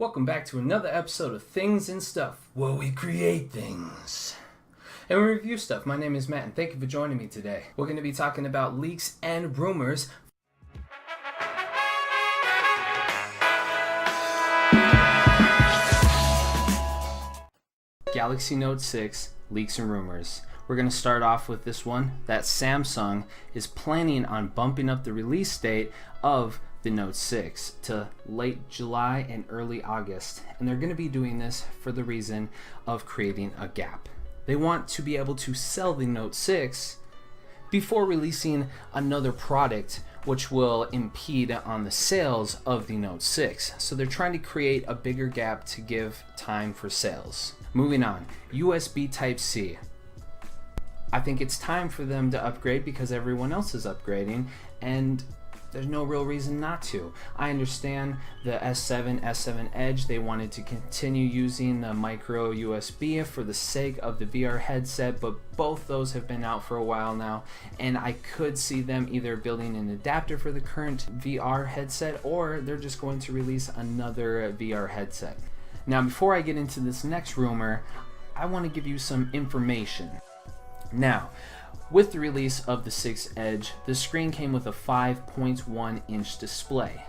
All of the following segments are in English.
Welcome back to another episode of Things and Stuff, where we create things and we review stuff. My name is Matt, and thank you for joining me today. We're going to be talking about leaks and rumors. Galaxy Note 6 leaks and rumors. We're going to start off with this one, that Samsung is planning on bumping up the release date of the Note 6 to late July and early August, and they're going to be doing this for the reason of creating a gap. They want to be able to sell the Note 6 before releasing another product which will impede on the sales of the Note 6. So they're trying to create a bigger gap to give time for sales. Moving on, USB Type-C. I think it's time for them to upgrade because everyone else is upgrading, and there's no real reason not to. I understand the S7 Edge, they wanted to continue using the micro USB for the sake of the VR headset, but both those have been out for a while now, and I could see them either building an adapter for the current VR headset, or they're just going to release another VR headset. Now, before I get into this next rumor, I want to give you some information. Now, with the release of the 6 Edge, the screen came with a 5.1 inch display.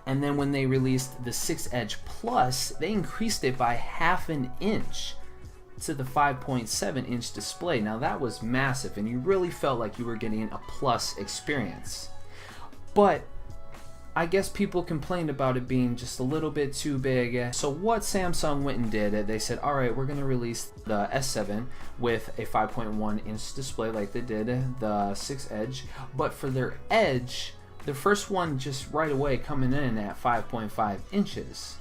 And then when they released the 6 Edge Plus, they increased it by half an inch to the 5.7 inch display. Now that was massive, and you really felt like you were getting a plus experience. But I guess people complained about it being just a little bit too big. So what Samsung went and did, they said, alright, we're going to release the S7 with a 5.1 inch display like they did the 6 Edge, but for their Edge, the first one just right away coming in at 5.5 inches.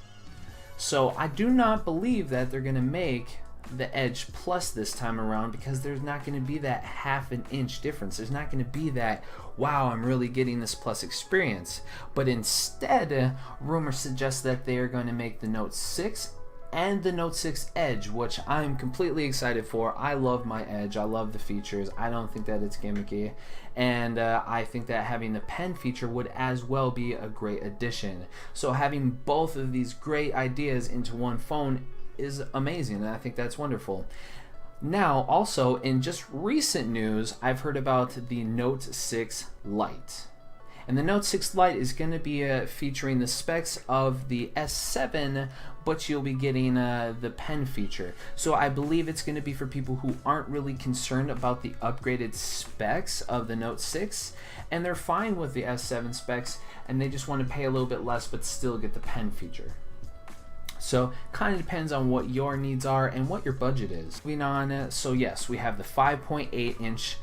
So I do not believe that they're going to make the Edge Plus this time around, because there's not going to be that half an inch difference. There's not going to be that, wow, I'm really getting this plus experience. But instead, rumors suggest that they are going to make the Note 6 and the Note 6 Edge, which I'm completely excited for. I love my Edge. I love the features. I don't think that it's gimmicky, and I think that having the pen feature would as well be a great addition. So having both of these great ideas into one phone is amazing, and I think that's wonderful. Now, also in just recent news, I've heard about the Note 6 Lite. And the Note 6 Lite is going to be featuring the specs of the S7, but you'll be getting the pen feature. So I believe it's going to be for people who aren't really concerned about the upgraded specs of the Note 6, and they're fine with the S7 specs, and they just want to pay a little bit less but still get the pen feature. So kind of depends on what your needs are and what your budget is. Moving on, so yes, we have the 5.8 inch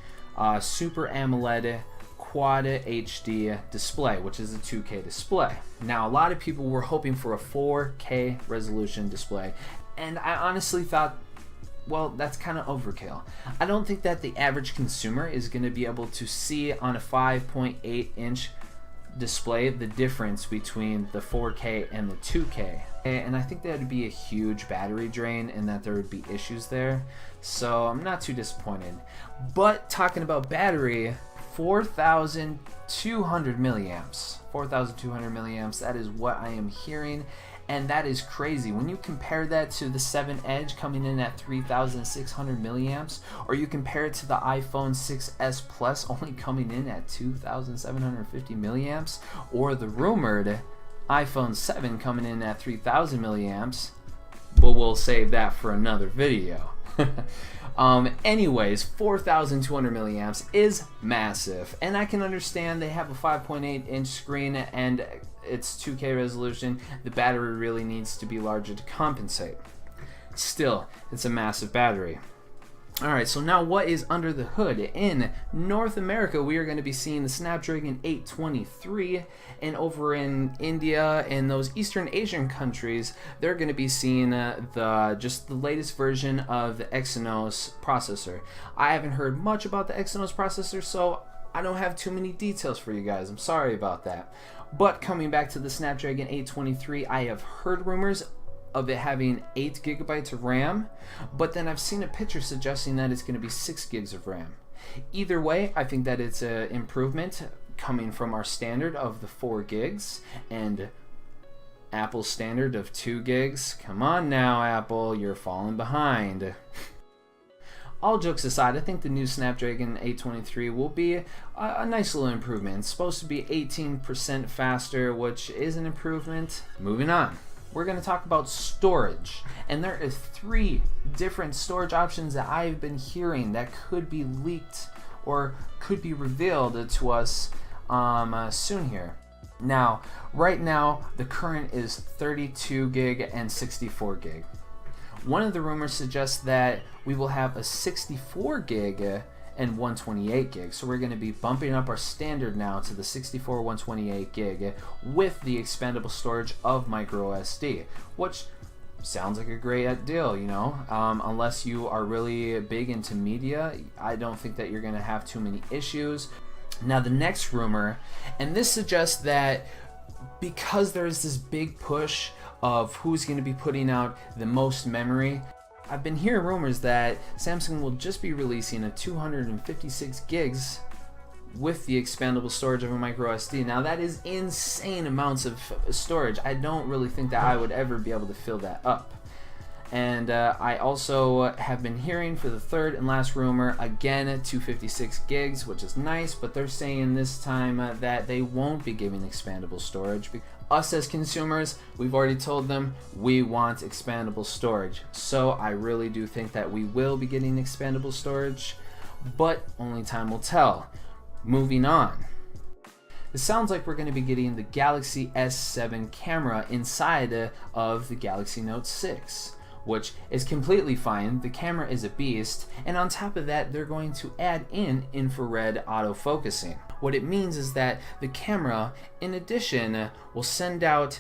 Super AMOLED Quad HD display, which is a 2K display. Now, a lot of people were hoping for a 4K resolution display, and I honestly thought, well, that's kind of overkill. I don't think that the average consumer is going to be able to see on a 5.8 inch display the difference between the 4K and the 2K, and I think that would be a huge battery drain and that there would be issues there, so I'm not too disappointed. But talking about battery, 4,200 milliamps, that is what I am hearing, and that is crazy. When you compare that to the 7 Edge coming in at 3,600 milliamps, or you compare it to the iPhone 6s Plus only coming in at 2,750 milliamps, or the rumored iPhone 7 coming in at 3,000 milliamps, but we'll save that for another video. Anyways, 4,200 milliamps is massive, and I can understand they have a 5.8 inch screen and it's 2K resolution. The battery really needs to be larger to compensate. Still, it's a massive battery. Alright, so now what is under the hood? In North America, we are going to be seeing the Snapdragon 823, and over in India and those Eastern Asian countries, they're going to be seeing just the latest version of the Exynos processor. I haven't heard much about the Exynos processor, so I don't have too many details for you guys. I'm sorry about that. But coming back to the Snapdragon 823, I have heard rumors of it having 8 gigabytes of RAM, but then I've seen a picture suggesting that it's going to be 6 gigs of RAM. Either way, I think that it's an improvement coming from our standard of the 4 gigs, and Apple's standard of 2 gigs. Come on now, Apple, you're falling behind. All jokes aside, I think the new Snapdragon 823 will be a nice little improvement. It's supposed to be 18% faster, which is an improvement. Moving on. We're going to talk about storage. And there are 3 different storage options that I've been hearing that could be leaked or could be revealed to us soon here. Now, right now, the current is 32 gig and 64 gig. One of the rumors suggests that we will have a 64 gig and 128 gig. So we're going to be bumping up our standard now to the 64 128 gig with the expandable storage of micro SD, which sounds like a great deal, you know. Unless you are really big into media, I don't think that you're going to have too many issues. Now the next rumor, and this suggests that because there is this big push of who's going to be putting out the most memory, I've been hearing rumors that Samsung will just be releasing a 256 gigs with the expandable storage of a micro SD. Now that is insane amounts of storage. I don't really think that I would ever be able to fill that up. And I also have been hearing for the third and last rumor, again, 256 gigs, which is nice, but they're saying this time that they won't be giving expandable storage. Us as consumers, we've already told them we want expandable storage. So I really do think that we will be getting expandable storage, but only time will tell. Moving on. It sounds like we're going to be getting the Galaxy S7 camera inside of the Galaxy Note 6. Which is completely fine. The camera is a beast, and on top of that, they're going to add in infrared autofocusing. What it means is that the camera, in addition, will send out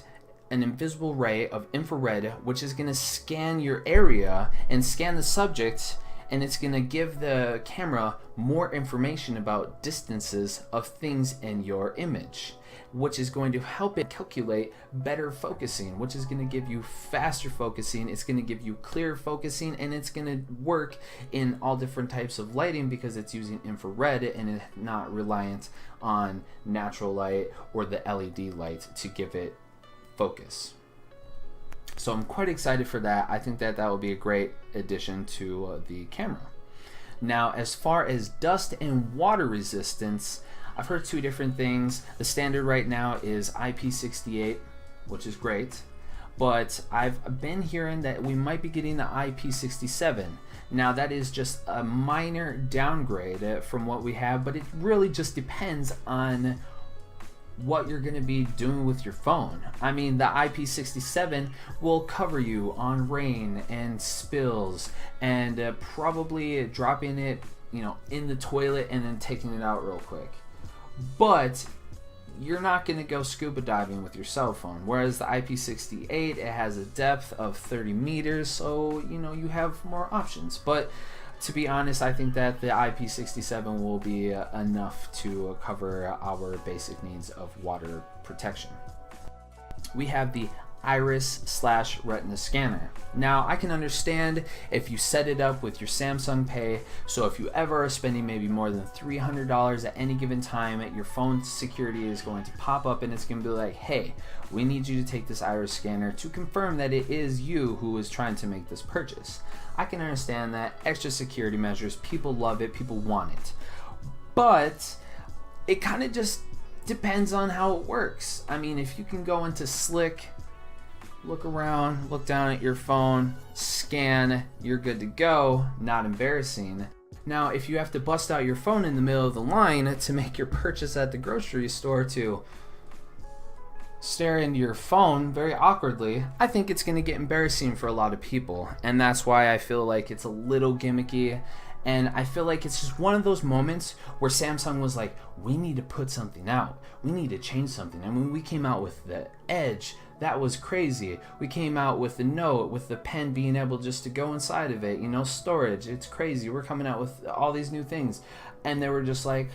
an invisible ray of infrared, which is going to scan your area and scan the subject, and it's going to give the camera more information about distances of things in your image, which is going to help it calculate better focusing, which is going to give you faster focusing, it's going to give you clear focusing, and it's going to work in all different types of lighting because it's using infrared and it's not reliant on natural light or the LED light to give it focus. So I'm quite excited for that. I think that that will be a great addition to the camera. Now, as far as dust and water resistance, I've heard 2 different things. The standard right now is IP68, which is great, but I've been hearing that we might be getting the IP67. Now that is just a minor downgrade from what we have, but it really just depends on what you're going to be doing with your phone. I mean, the IP67 will cover you on rain and spills and probably dropping it, you know, in the toilet and then taking it out real quick. But you're not going to go scuba diving with your cell phone. Whereas the IP68, it has a depth of 30 meters, so you know you have more options. But to be honest, I think that the IP67 will be enough to cover our basic needs of water protection. We have the Iris/Retina scanner. Now I can understand if you set it up with your Samsung Pay, so if you ever are spending maybe more than $300 at any given time, your phone security is going to pop up and it's going to be like, hey, we need you to take this Iris scanner to confirm that it is you who is trying to make this purchase. I can understand that. Extra security measures, people love it, people want it, but it kind of just depends on how it works. I mean, if you can go into Slick, look around, look down at your phone, scan, you're good to go, not embarrassing. Now, if you have to bust out your phone in the middle of the line to make your purchase at the grocery store to stare into your phone very awkwardly, I think it's going to get embarrassing for a lot of people. And that's why I feel like it's a little gimmicky. And I feel like it's just one of those moments where Samsung was like, we need to put something out. We need to change something. And when we came out with the Edge, that was crazy. We came out with the Note, with the pen being able just to go inside of it, you know, storage. It's crazy. We're coming out with all these new things. And they were just like,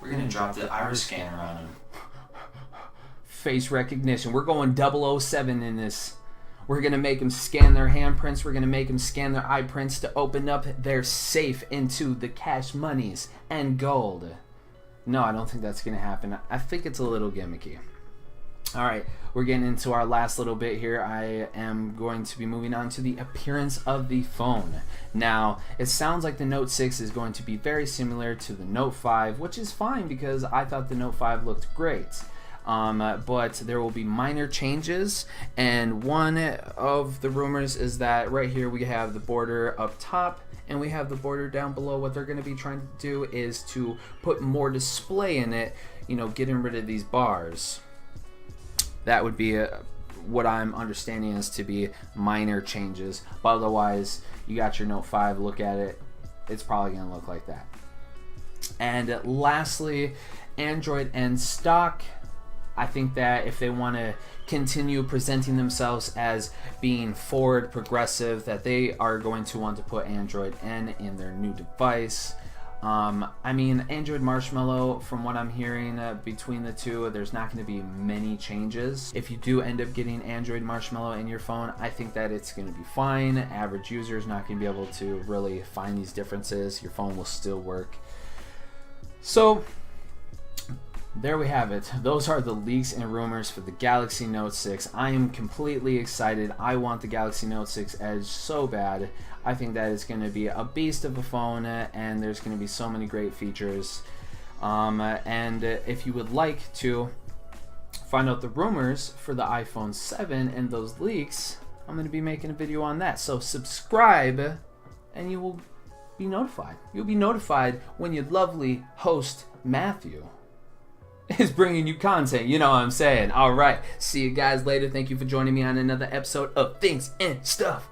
we're going to drop the iris scanner on them. Face recognition. We're going 007 in this. We're going to make them scan their handprints. We're going to make them scan their eye prints to open up their safe into the cash monies and gold. No, I don't think that's going to happen. I think it's a little gimmicky. All right, we're getting into our last little bit here. I am going to be moving on to the appearance of the phone. Now, it sounds like the Note 6 is going to be very similar to the Note 5, which is fine because I thought the Note 5 looked great. But there will be minor changes, and one of the rumors is that right here we have the border up top and we have the border down below. What they're going to be trying to do is to put more display in it, getting rid of these bars. That would be what I'm understanding is to be minor changes, but otherwise you got your Note 5, look at it, it's probably going to look like that. And lastly, Android and stock. I think that if they want to continue presenting themselves as being forward progressive, that they are going to want to put Android N in their new device. I mean, Android Marshmallow, from what I'm hearing between the two, there's not going to be many changes. If you do end up getting Android Marshmallow in your phone, I think that it's going to be fine. Average user is not going to be able to really find these differences. Your phone will still work. So there we have it. Those are the leaks and rumors for the Galaxy Note 6. I am completely excited. I want the Galaxy Note 6 Edge so bad. I think that it's going to be a beast of a phone, and there's going to be so many great features. And if you would like to find out the rumors for the iPhone 7 and those leaks, I'm going to be making a video on that. So subscribe and you will be notified. You'll be notified when your lovely host, Matthew, is bringing you content. You know what I'm saying? All right. See you guys later. Thank you for joining me on another episode of Things and Stuff.